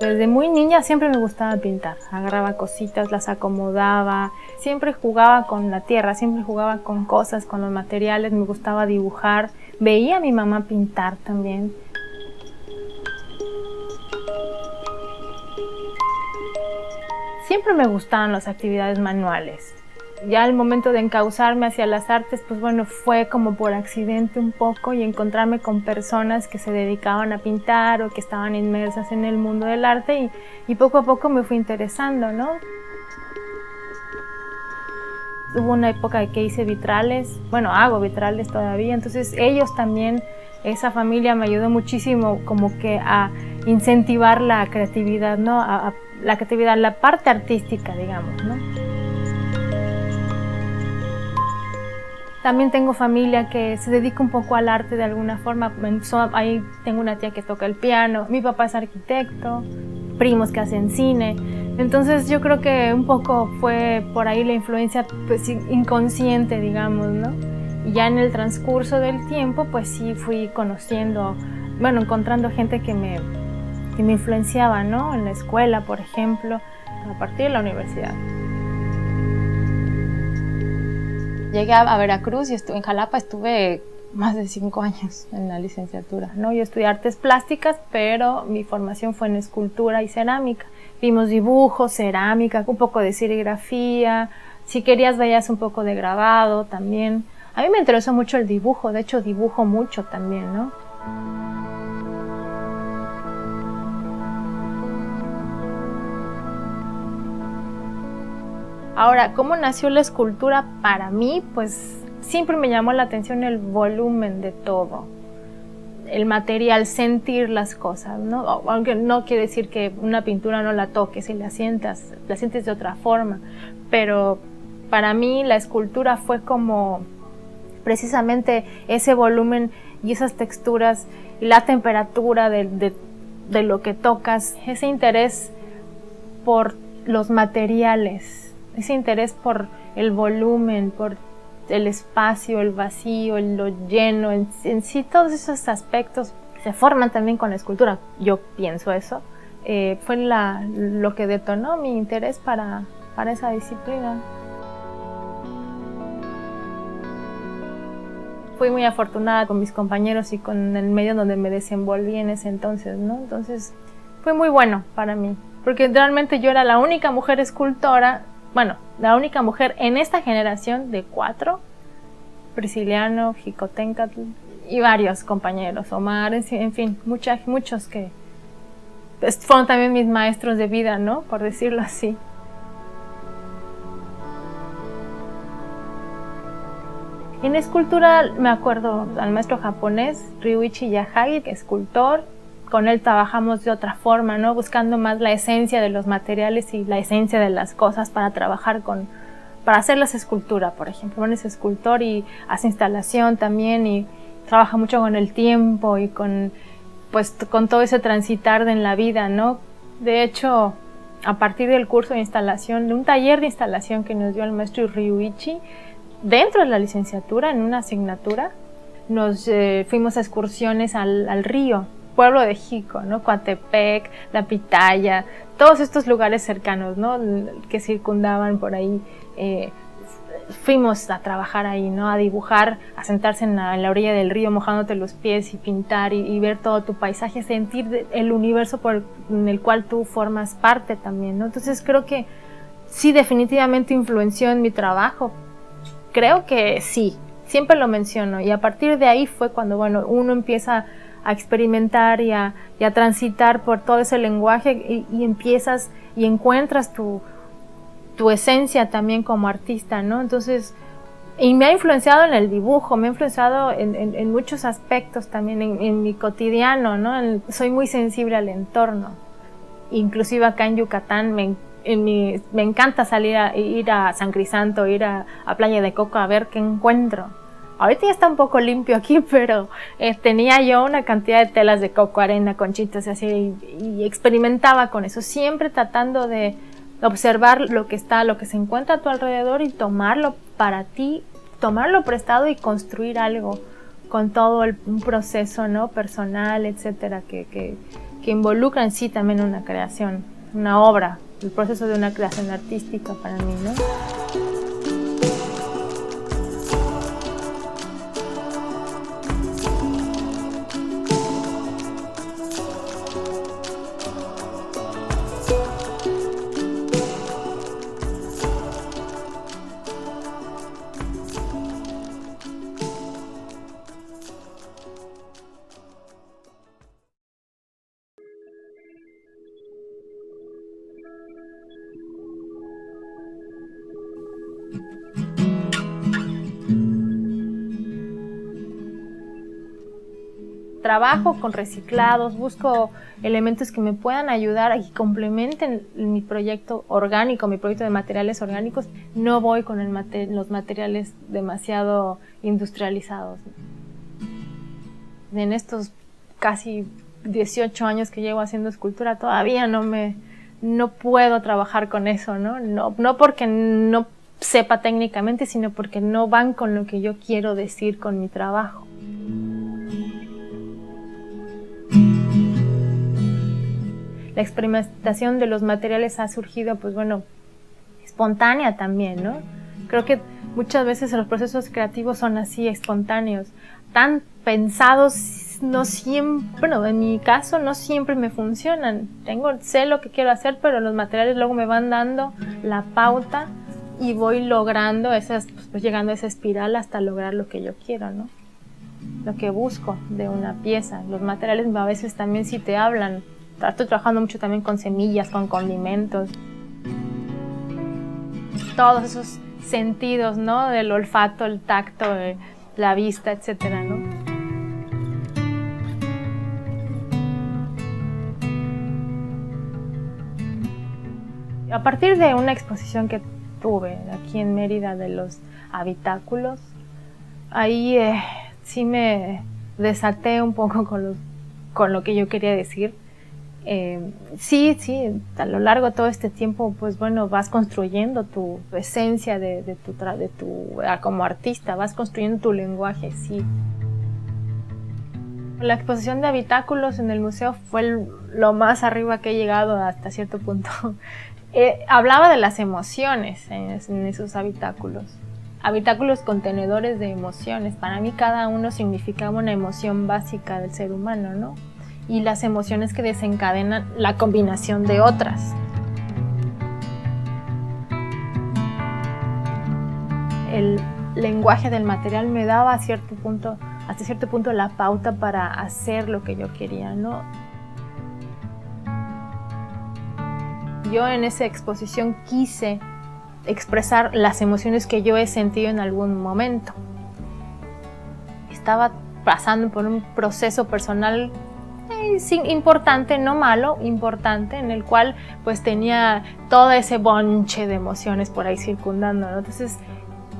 Desde muy niña siempre me gustaba pintar, agarraba cositas, las acomodaba, siempre jugaba con la tierra, siempre jugaba con cosas, con los materiales, me gustaba dibujar, veía a mi mamá pintar también. Siempre me gustaban las actividades manuales. Ya al momento de encauzarme hacia las artes, pues bueno, fue como por accidente un poco y encontrarme con personas que se dedicaban a pintar o que estaban inmersas en el mundo del arte y poco a poco me fui interesando, ¿no? Hubo una época que hice vitrales, bueno, hago vitrales todavía, entonces ellos también, esa familia me ayudó muchísimo como que a incentivar la creatividad, ¿no? La creatividad, la parte artística, digamos, ¿no? También tengo familia que se dedica un poco al arte de alguna forma. Ahí tengo una tía que toca el piano, mi papá es arquitecto, primos que hacen cine. Entonces yo creo que un poco fue por ahí la influencia pues, inconsciente, digamos, ¿no? Y ya en el transcurso del tiempo pues sí fui conociendo, bueno, encontrando gente que me influenciaba, ¿no? En la escuela, por ejemplo, a partir de la universidad. Llegué a Veracruz y en Jalapa estuve más de 5 años en la licenciatura, ¿no? Yo estudié artes plásticas, pero mi formación fue en escultura y cerámica. Vimos dibujo, cerámica, un poco de serigrafía. Si querías veías un poco de grabado también. A mí me interesó mucho el dibujo, de hecho dibujo mucho también, ¿no? Ahora, ¿cómo nació la escultura para mí? Pues siempre me llamó la atención el volumen de todo, el material, sentir las cosas, ¿no? Aunque no quiere decir que una pintura no la toques y la sientes de otra forma, pero para mí la escultura fue como precisamente ese volumen y esas texturas y la temperatura de lo que tocas, ese interés por los materiales, ese interés por el volumen, por el espacio, el vacío, lo lleno, en sí todos esos aspectos se forman también con la escultura, yo pienso eso, fue lo que detonó mi interés para esa disciplina. Fui muy afortunada con mis compañeros y con el medio donde me desenvolví en ese entonces, ¿no? Entonces fue muy bueno para mí, porque realmente yo era la única mujer escultora, bueno, la única mujer en esta generación de 4, Prisciliano, Jicotencatl y varios compañeros, Omar, en fin, muchos que fueron también mis maestros de vida, ¿no? Por decirlo así. En escultura me acuerdo al maestro japonés Ryuichi Yahagi, escultor. Con él trabajamos de otra forma, ¿no? Buscando más la esencia de los materiales y la esencia de las cosas para trabajar para hacer las esculturas, por ejemplo. Él es escultor y hace instalación también y trabaja mucho con el tiempo y con todo ese transitar en la vida, ¿no? De hecho, a partir del curso de instalación, de un taller de instalación que nos dio el maestro Ryuichi, dentro de la licenciatura, en una asignatura, nos fuimos a excursiones al río, pueblo de Jico, ¿no? Coatepec, La Pitaya, todos estos lugares cercanos, ¿no? Que circundaban por ahí. Fuimos a trabajar ahí, ¿no? A dibujar, a sentarse en la orilla del río mojándote los pies y pintar y ver todo tu paisaje, sentir el universo en el cual tú formas parte también, ¿no? Entonces creo que sí, definitivamente influenció en mi trabajo. Creo que sí, siempre lo menciono y a partir de ahí fue cuando, bueno, uno empieza a experimentar y a transitar por todo ese lenguaje y empiezas y encuentras tu esencia también como artista, ¿no? Entonces, y me ha influenciado en el dibujo, me ha influenciado en muchos aspectos también, en mi cotidiano, ¿no? Soy muy sensible al entorno, inclusive acá en Yucatán me encanta ir a San Crisanto, ir a Playa de Coco a ver qué encuentro. Ahorita ya está un poco limpio aquí, pero tenía yo una cantidad de telas de coco, arena, conchitas así, y experimentaba con eso, siempre tratando de observar lo que se encuentra a tu alrededor y tomarlo para ti, tomarlo prestado y construir algo con todo un proceso, ¿no? Personal, etcétera, que que involucra en sí también una creación, una obra, el proceso de una creación artística para mí, ¿no? Trabajo con reciclados, busco elementos que me puedan ayudar y complementen mi proyecto orgánico, mi proyecto de materiales orgánicos. No voy con los materiales demasiado industrializados. En estos casi 18 años que llevo haciendo escultura todavía no puedo trabajar con eso, ¿no? No porque no sepa técnicamente, sino porque no van con lo que yo quiero decir con mi trabajo. La experimentación de los materiales ha surgido, pues bueno, espontánea también, ¿no? Creo que muchas veces los procesos creativos son así, espontáneos, tan pensados, no siempre, bueno, en mi caso no siempre me funcionan. Sé lo que quiero hacer, pero los materiales luego me van dando la pauta y voy logrando pues llegando a esa espiral hasta lograr lo que yo quiero, ¿no? Lo que busco de una pieza. Los materiales a veces también sí te hablan. Estoy trabajando mucho también con semillas, con condimentos. Todos esos sentidos, ¿no? Del olfato, el tacto, la vista, etcétera, ¿no? A partir de una exposición que tuve aquí en Mérida de los habitáculos, ahí sí me desaté un poco con lo que yo quería decir. Sí, a lo largo de todo este tiempo, pues bueno, vas construyendo tu esencia como artista, vas construyendo tu lenguaje, sí. La exposición de habitáculos en el museo fue lo más arriba que he llegado hasta cierto punto. Hablaba de las emociones en esos habitáculos. Habitáculos contenedores de emociones. Para mí cada uno significaba una emoción básica del ser humano, ¿no? Y las emociones que desencadenan la combinación de otras. El lenguaje del material me daba hasta cierto punto la pauta para hacer lo que yo quería, ¿no? Yo en esa exposición quise expresar las emociones que yo he sentido en algún momento. Estaba pasando por un proceso personal importante, no malo, importante, en el cual pues tenía todo ese bonche de emociones por ahí circundando, ¿no? Entonces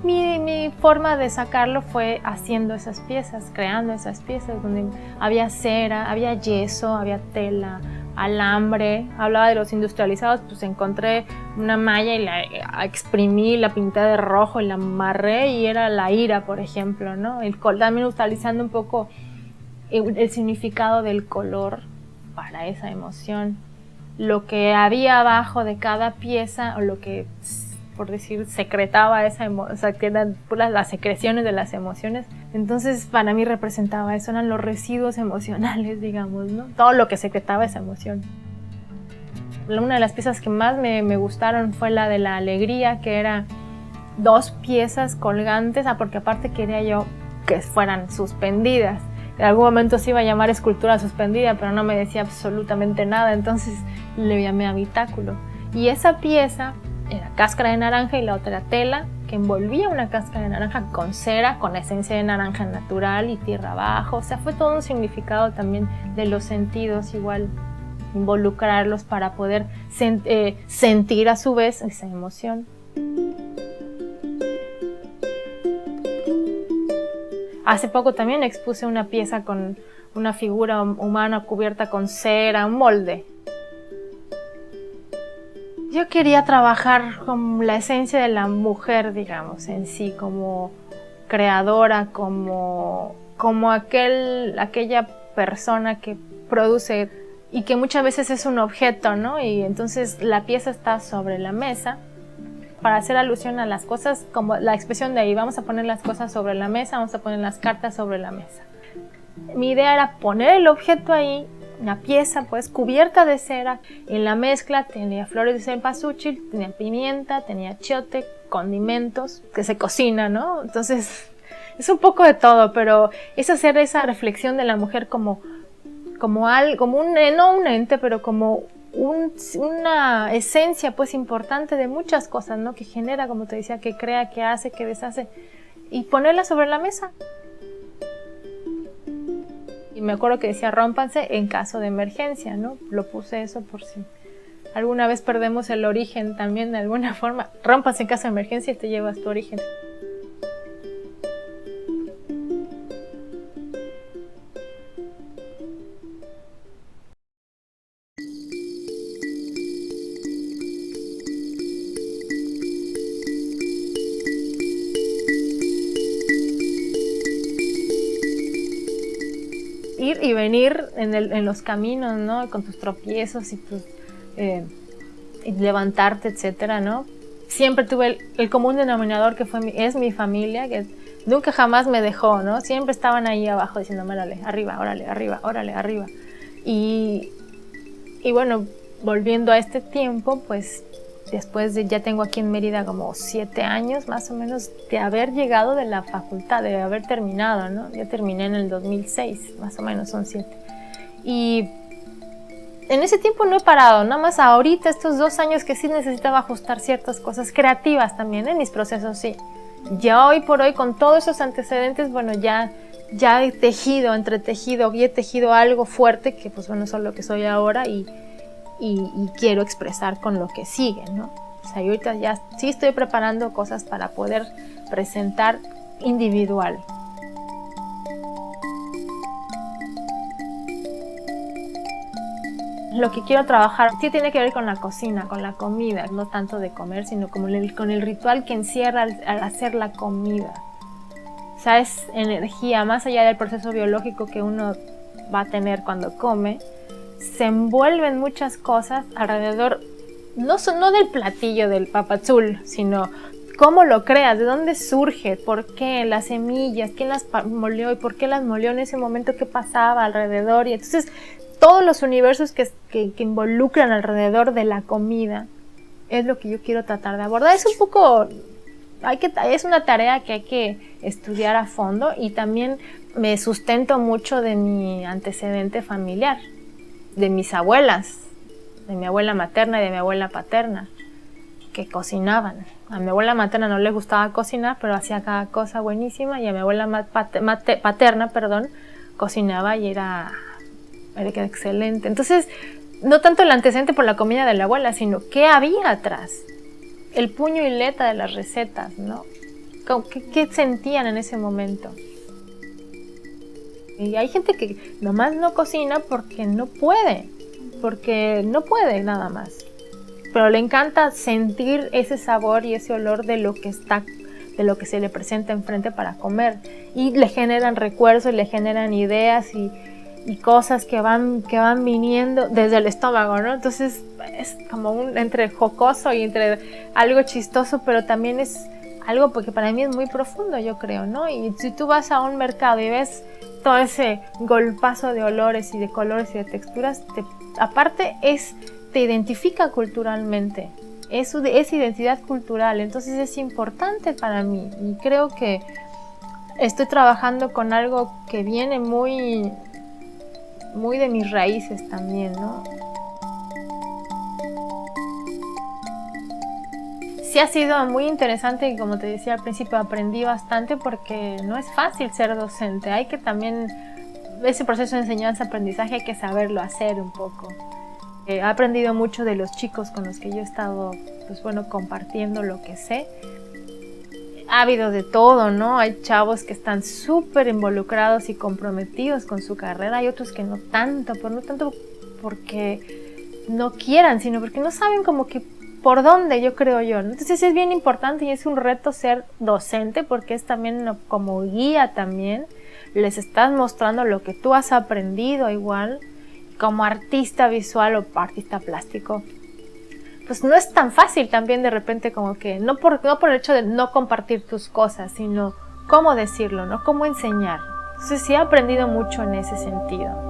mi forma de sacarlo fue haciendo esas piezas, creando esas piezas donde había cera, había yeso, había tela, alambre. Hablaba de los industrializados, pues encontré una malla y la exprimí, la pinté de rojo y la amarré y era la ira, por ejemplo, ¿no? También utilizando un poco el significado del color para esa emoción, lo que había abajo de cada pieza o lo que, por decir, secretaba esa emoción, o sea, que eran las secreciones de las emociones. Entonces para mí representaba eso, eran los residuos emocionales, digamos, ¿no? Todo lo que secretaba esa emoción. Una de las piezas que más me gustaron fue la de la alegría, que era 2 piezas colgantes, porque aparte quería yo que fueran suspendidas. En algún momento se iba a llamar escultura suspendida, pero no me decía absolutamente nada, entonces le llamé habitáculo. Y esa pieza era cáscara de naranja y la otra era tela, que envolvía una cáscara de naranja con cera, con esencia de naranja natural y tierra abajo. O sea, fue todo un significado también de los sentidos, igual involucrarlos para poder sentir a su vez esa emoción. Hace poco también expuse una pieza con una figura humana cubierta con cera, un molde. Yo quería trabajar con la esencia de la mujer, digamos, en sí, como creadora, como aquella persona que produce y que muchas veces es un objeto, ¿no? Y entonces la pieza está sobre la mesa para hacer alusión a las cosas, como la expresión de ahí, vamos a poner las cosas sobre la mesa, vamos a poner las cartas sobre la mesa. Mi idea era poner el objeto ahí, una pieza pues cubierta de cera. En la mezcla tenía flores de cempasúchil, tenía pimienta, tenía achiote, condimentos que se cocinan, ¿no? Entonces es un poco de todo, pero es hacer esa reflexión de la mujer como no un ente, pero como una esencia pues importante de muchas cosas, ¿no? Que genera, como te decía, que crea, que hace, que deshace, y ponerla sobre la mesa. Y me acuerdo que decía rómpanse en caso de emergencia, ¿no? Lo puse eso por si alguna vez perdemos el origen también de alguna forma. Rómpanse en caso de emergencia y te llevas tu origen. Ir y venir en los caminos, ¿no? Con tus tropiezos y tus y levantarte, etcétera, ¿no? Siempre tuve el común denominador que es mi familia, que nunca jamás me dejó, ¿no? Siempre estaban ahí abajo diciéndome, órale, arriba, órale, arriba, órale, arriba. Y bueno, volviendo a este tiempo, pues después ya tengo aquí en Mérida como 7 años más o menos de haber llegado de la facultad, de haber terminado, ¿no? Ya terminé en el 2006, más o menos son 7. Y en ese tiempo no he parado, nada más ahorita estos 2 años que sí necesitaba ajustar ciertas cosas creativas también en mis procesos, sí. Ya hoy por hoy con todos esos antecedentes, bueno, ya he tejido, entretejido y he tejido algo fuerte que pues bueno, son lo que soy ahora y quiero expresar con lo que sigue, ¿no? O sea, yo ahorita ya sí estoy preparando cosas para poder presentar individual. Lo que quiero trabajar sí tiene que ver con la cocina, con la comida, no tanto de comer, sino como con el ritual que encierra al hacer la comida. O sea, es energía, más allá del proceso biológico que uno va a tener cuando come, se envuelven muchas cosas alrededor, no del platillo del papadzul, sino cómo lo creas, de dónde surge, por qué, las semillas, quién las molió y por qué las molió en ese momento, qué pasaba alrededor. Y entonces todos los universos que involucran alrededor de la comida es lo que yo quiero tratar de abordar. Es un poco, es una tarea que hay que estudiar a fondo y también me sustento mucho de mi antecedente familiar, de mis abuelas, de mi abuela materna y de mi abuela paterna, que cocinaban. A mi abuela materna no le gustaba cocinar, pero hacía cada cosa buenísima, y a mi abuela paterna, cocinaba y era excelente. Entonces, no tanto el antecedente por la comida de la abuela, sino qué había atrás, el puño y letra de las recetas, ¿no? ¿Qué sentían en ese momento? Y hay gente que nomás no cocina porque no puede nada más. Pero le encanta sentir ese sabor y ese olor de lo que se le presenta enfrente para comer. Y le generan recuerdos, y le generan ideas y cosas que van viniendo desde el estómago, ¿no? Entonces es como entre jocoso y entre algo chistoso, pero también es algo porque para mí es muy profundo, yo creo, ¿no? Y si tú vas a un mercado y ves todo ese golpazo de olores y de colores y de texturas, aparte te identifica culturalmente, es identidad cultural, entonces es importante para mí y creo que estoy trabajando con algo que viene muy de mis raíces también, ¿no? Sí ha sido muy interesante y como te decía al principio aprendí bastante porque no es fácil ser docente, hay que también, ese proceso de enseñanza-aprendizaje hay que saberlo hacer un poco. He aprendido mucho de los chicos con los que yo he estado, pues bueno, compartiendo lo que sé. Ha habido de todo, ¿no? Hay chavos que están súper involucrados y comprometidos con su carrera, hay otros que no tanto, pero no tanto porque no quieran, sino porque no saben como que por dónde, yo creo yo, ¿no? Entonces es bien importante y es un reto ser docente porque es también como guía también, les estás mostrando lo que tú has aprendido igual, como artista visual o artista plástico, pues no es tan fácil también de repente como que, no por el hecho de no compartir tus cosas, sino cómo decirlo, ¿no? Cómo enseñar. Entonces sí he aprendido mucho en ese sentido.